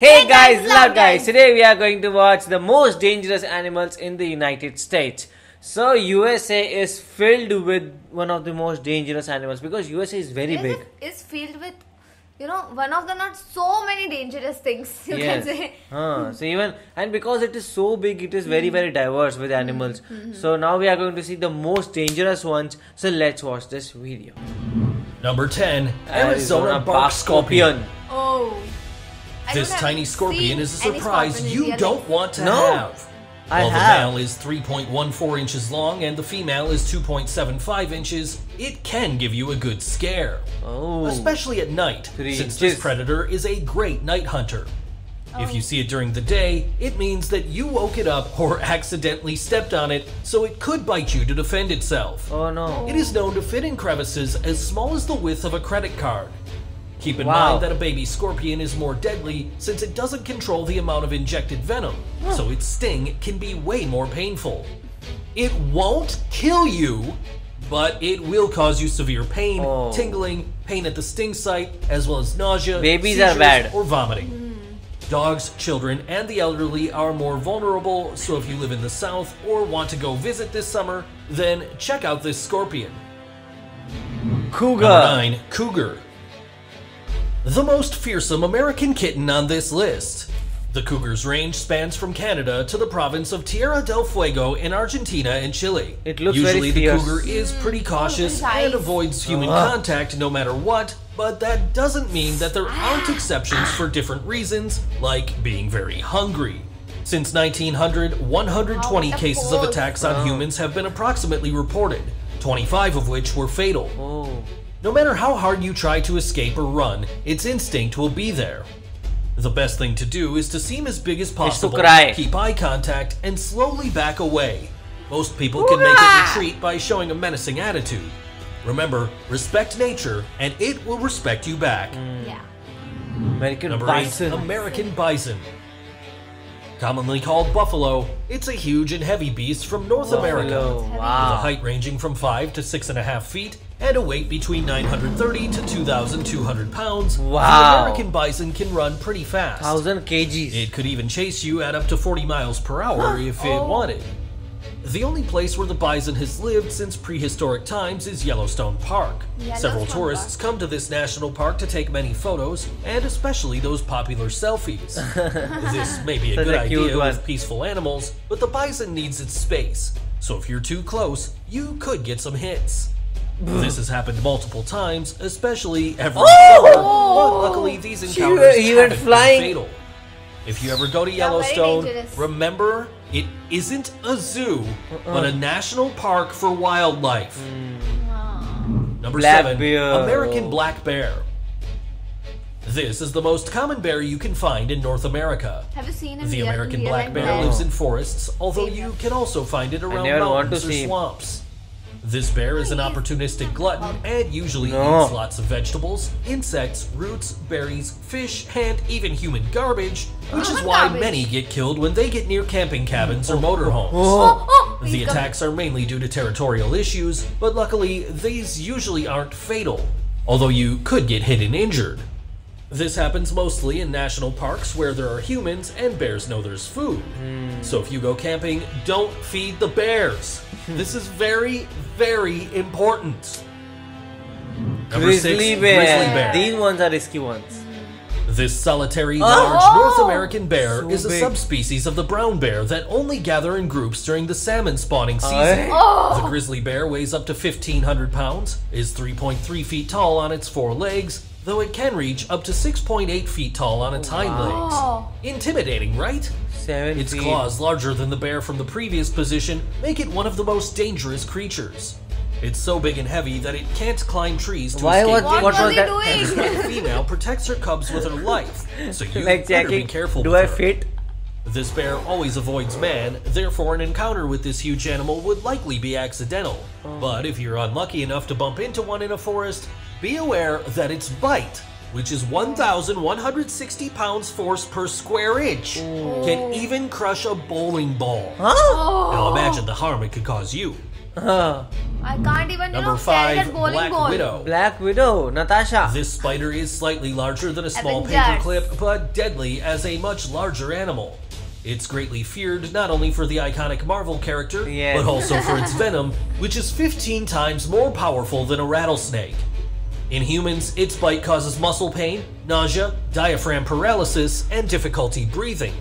Hey guys, loud guys. Today we are going to watch the most dangerous animals in the United States. So USA is filled with one of the most dangerous animals because USA is very big. It's filled with, one of the not so many dangerous things you can say. So even and because it is so big, it is very diverse with animals. So now we are going to see the most dangerous ones. So let's watch this video. Number 10, Arizona bark scorpion. Oh. This tiny scorpion is a surprise you don't want to have. While the male is 3.14 inches long and the female is 2.75 inches, it can give you a good scare. Especially at night, since this predator is a great night hunter. If you see it during the day, it means that you woke it up or accidentally stepped on it, so it could bite you to defend itself. Oh no. It is known to fit in crevices as small as the width of a credit card. Keep in mind that a baby scorpion is more deadly since it doesn't control the amount of injected venom, so its sting can be way more painful. It won't kill you, but it will cause you severe pain, tingling, pain at the sting site, as well as nausea, seizures, or vomiting. Dogs, children, and the elderly are more vulnerable, so if you live in the South or want to go visit this summer, then check out this scorpion. Cougar. Number 9, cougar. The most fearsome American kitten on this list. The cougar's range spans from Canada to the province of Tierra del Fuego in Argentina and Chile. It looks Usually very fierce. the cougar is pretty cautious and avoids human contact no matter what, but that doesn't mean that there aren't exceptions for different reasons, like being very hungry. Since 1900, 120 cases of attacks on humans have been approximately reported, 25 of which were fatal. No matter how hard you try to escape or run, its instinct will be there. The best thing to do is to seem as big as possible, keep eye contact, and slowly back away. Most people can make it retreat by showing a menacing attitude. Remember, respect nature, and it will respect you back. American bison. 8, American bison. Commonly called buffalo, it's a huge and heavy beast from North America. With a height ranging from 5 to 6.5 feet and a weight between 930 to 2,200 pounds, the American bison can run pretty fast. 1,000 kgs. It could even chase you at up to 40 miles per hour if it wanted. The only place where the bison has lived since prehistoric times is Yellowstone Park. Several tourists come to this national park to take many photos, and especially those popular selfies. This may be a good idea with peaceful animals, but the bison needs its space. So if you're too close, you could get some hits. This has happened multiple times, especially every summer, but luckily these encounters haven't been fatal. If you ever go to Yellowstone, remember, it isn't a zoo, but a national park for wildlife. Number 7, American black bear. This is the most common bear you can find in North America. Have you seen him? The American black bear lives in forests, although you can also find it around mountains or swamps. This bear is an opportunistic glutton and usually eats lots of vegetables, insects, roots, berries, fish, and even human garbage, which is why many get killed when they get near camping cabins or motorhomes. The attacks are mainly due to territorial issues, but luckily these usually aren't fatal, although you could get hit and injured. This happens mostly in national parks where there are humans and bears know there's food. So if you go camping, don't feed the bears. This is very important. Number 6, Grizzly Bear. These ones are risky ones. This solitary, large North American bear is a subspecies of the brown bear that only gather in groups during the salmon spawning season. The grizzly bear weighs up to 1,500 pounds, is 3.3 feet tall on its 4 legs, though it can reach up to 6.8 feet tall on its hind legs. Intimidating, right? Its claws, larger than the bear from the previous position, make it one of the most dangerous creatures. It's so big and heavy that it can't climb trees to escape. What was it doing? And the female protects her cubs with her life, so you better be careful with her. fit? This bear always avoids man, therefore an encounter with this huge animal would likely be accidental. But if you're unlucky enough to bump into one in a forest, be aware that its bite, which is 1,160 pounds force per square inch, can even crush a bowling ball. Now imagine the harm it could cause you. I can't even, Number carry 5, that bowling Black ball. Widow. Black Widow, Natasha. This spider is slightly larger than a small Avengers. paperclip, but deadly as a much larger animal. It's greatly feared not only for the iconic Marvel character, Yes. but also for its venom, which is 15 times more powerful than a rattlesnake. In humans, its bite causes muscle pain, nausea, diaphragm paralysis, and difficulty breathing.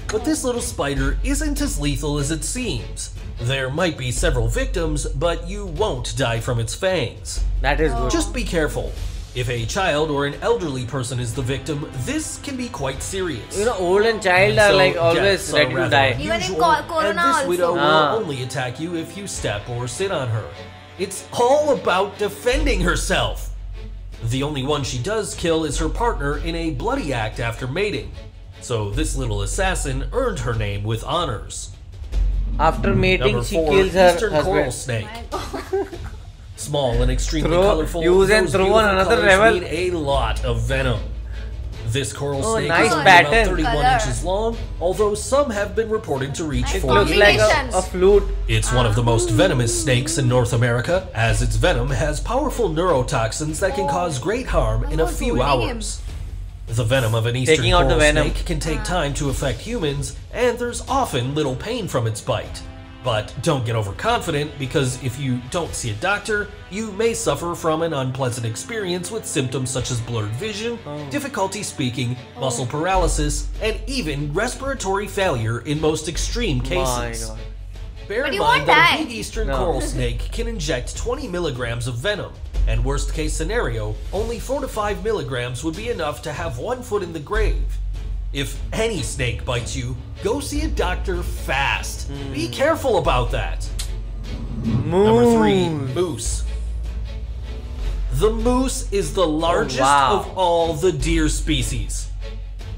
But this little spider isn't as lethal as it seems. There might be several victims, but you won't die from its fangs. That is good. Just be careful. If a child or an elderly person is the victim, this can be quite serious. You know, old and child are So, like always deaths are ready to rather die. Even in unusual, Corona and this widow also. will only attack you if you step or sit on her. It's all about defending herself. The only one she does kill is her partner in a bloody act after mating. So this little assassin earned her name with honors. After mating, Number she 4, kills her Eastern coral husband. snake. My God. Small and extremely Throw- colorful, use and those throw on beautiful another colors level. mean a lot of venom. This coral Oh, snake nice is only pattern. about 31 Color. inches long, although some have been reported to reach Nice 40 Looks like Combinations. a flute. It's one of the most venomous snakes in North America, as its venom has powerful neurotoxins that can cause great harm in a was few holding him. hours. The venom of an eastern Taking out the coral venom. snake can take time to affect humans, and there's often little pain from its bite. But don't get overconfident, because if you don't see a doctor, you may suffer from an unpleasant experience with symptoms such as blurred vision, difficulty speaking, muscle paralysis, and even respiratory failure in most extreme My cases. God. Bear But in you mind won't that a die. big eastern No. coral snake can inject 20 milligrams of venom, and worst case scenario, only 4 to 5 milligrams would be enough to have one foot in the grave. If any snake bites you, go see a doctor fast. Be careful about that. Number 3, Moon. moose. The moose is the largest wow. of all the deer species.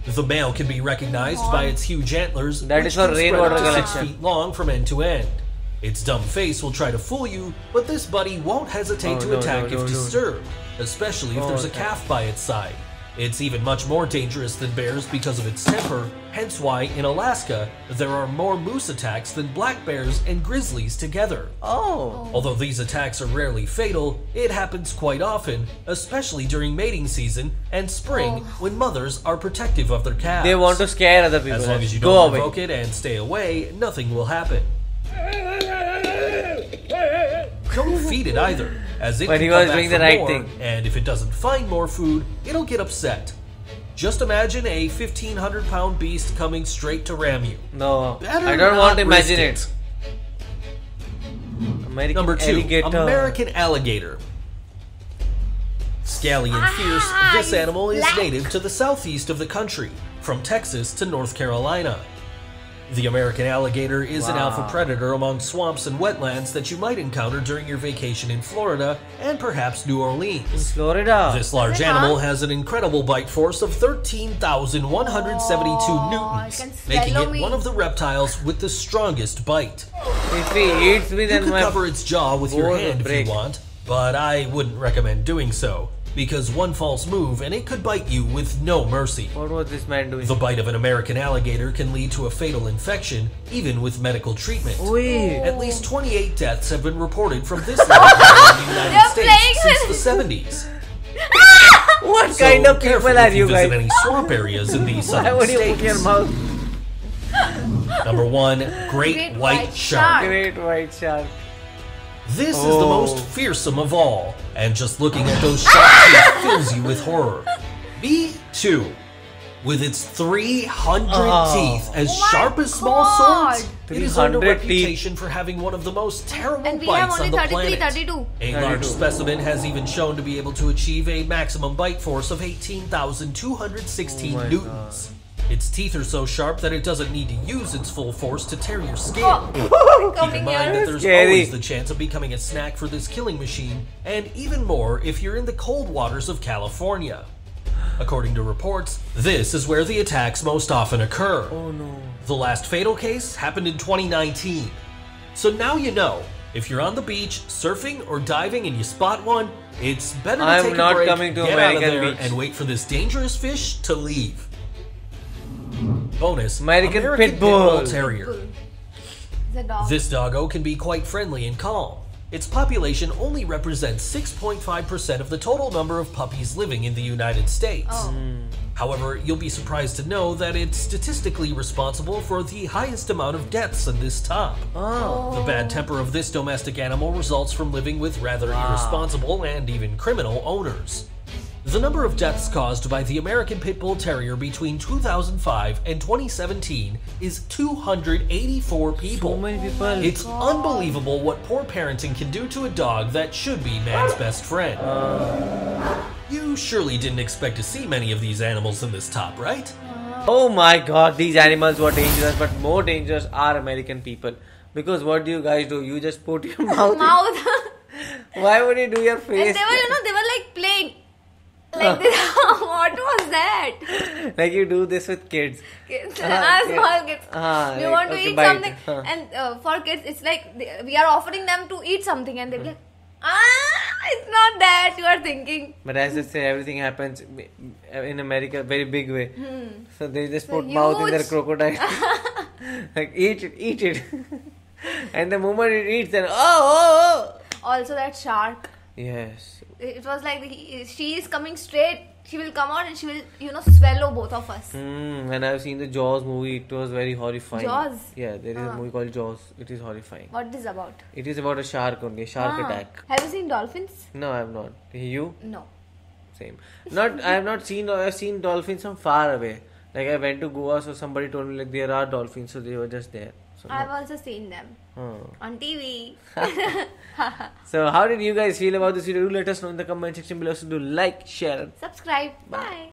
The male can be recognized by its huge antlers, That which is for can spread rainwater up to 6 collection. feet long from end to end. Its dumb face will try to fool you, but this buddy won't hesitate Oh, to no, attack no, if no. disturbed, especially if Oh, there's a okay. calf by its side. It's even much more dangerous than bears because of its temper, hence why in Alaska there are more moose attacks than black bears and grizzlies together. Oh. Although these attacks are rarely fatal, it happens quite often, especially during mating season and spring when mothers are protective of their calves. They want to scare other people. As long as you Go don't away. provoke it and stay away, nothing will happen. Don't feed it either, as it But can he come was back doing the for right more, thing. and if it doesn't find more food, it'll get upset. Just imagine a 1,500-pound beast coming straight to ram you. No, Better I don't want to not risk imagine it. American Number 2, alligator. American alligator. Scaly and fierce, this animal is black. native to the southeast of the country, from Texas to North Carolina. The American alligator is an Wow. alpha predator among swamps and wetlands that you might encounter during your vacation in Florida and perhaps New Orleans. Florida. This large Is it, animal huh? has an incredible bite force of 13,172 Oh, newtons, it can making swallow it me. one of the reptiles with the strongest bite. If he eats me, You then could my cover its jaw with your bone hand will if break. you want, but I wouldn't recommend doing so, because one false move and it could bite you with no mercy. What was this man doing? The bite of an American alligator can lead to a fatal infection, even with medical treatment. Wait. At least 28 deaths have been reported from this alligator in the United They're States playing since with- the 70s. What So kind of careful people are if you visit guys? any swamp areas in these Why southern would you put states. your mouth? Number 1, great Great white white shark. shark. Great white shark. This is the Oh. most fearsome of all, and just looking at those shark teeth fills you with horror. B2, with its 300 Oh. teeth as Oh my sharp as small God. swords, it has earned a 300 teeth. reputation for having one of the most terrible And we have bites only on the 33, planet. 32. A 32. large specimen has even shown to be able to achieve a maximum bite force of 18,216 Oh my newtons. Its teeth are so sharp that it doesn't need to use its full force to tear your skin. Keep in Coming mind that here. there's Scary. always the chance of becoming a snack for this killing machine, and even more if you're in the cold waters of California. According to reports, this is where the attacks most often occur. Oh no. The last fatal case happened in 2019. So now you know, if you're on the beach, surfing or diving and you spot one, it's better to I'm take not a break, coming to get out of American there, beach. and wait for this dangerous fish to leave. Bonus, American Pit Bull. Terrier. It's a dog. This doggo can be quite friendly and calm. Its population only represents 6.5% of the total number of puppies living in the United States. Oh. However, you'll be surprised to know that it's statistically responsible for the highest amount of deaths in this top. The bad temper of this domestic animal results from living with rather irresponsible and even criminal owners. The number of deaths caused by the American Pit Bull Terrier between 2005 and 2017 is 284 people. So many people. It's unbelievable what poor parenting can do to a dog that should be man's best friend. You surely didn't expect to see many of these animals in this top, right? Oh my god, these animals were dangerous, but more dangerous are American people. Because what do you guys do? You just put your mouth. Why would you do your face? And they were like playing. Like this. What was that? Like you do this with kids. Small kids. We want to eat bite. something. And for kids, it's like we are offering them to eat something and they're like, it's not that you are thinking. But as I say, everything happens in America very big way. So they just put huge. mouth in their crocodile. Like eat it. And the moment it eats, then Also that shark. Yes. It was like she is coming straight. She will come out and she will, swallow both of us. When I've seen the Jaws movie, it was very horrifying. Jaws? Yeah, there is a movie called Jaws. It is horrifying. What is about? It is about a shark only, a shark attack. Have you seen dolphins? No, I have not. You? No. Same. I have not seen. I've seen dolphins from far away. Like I went to Goa, so somebody told me like there are dolphins, so they were just there. So I've also seen them on TV. So how did you guys feel about this video? Do let us know in the comment section below. So do like, share, and Subscribe. Bye.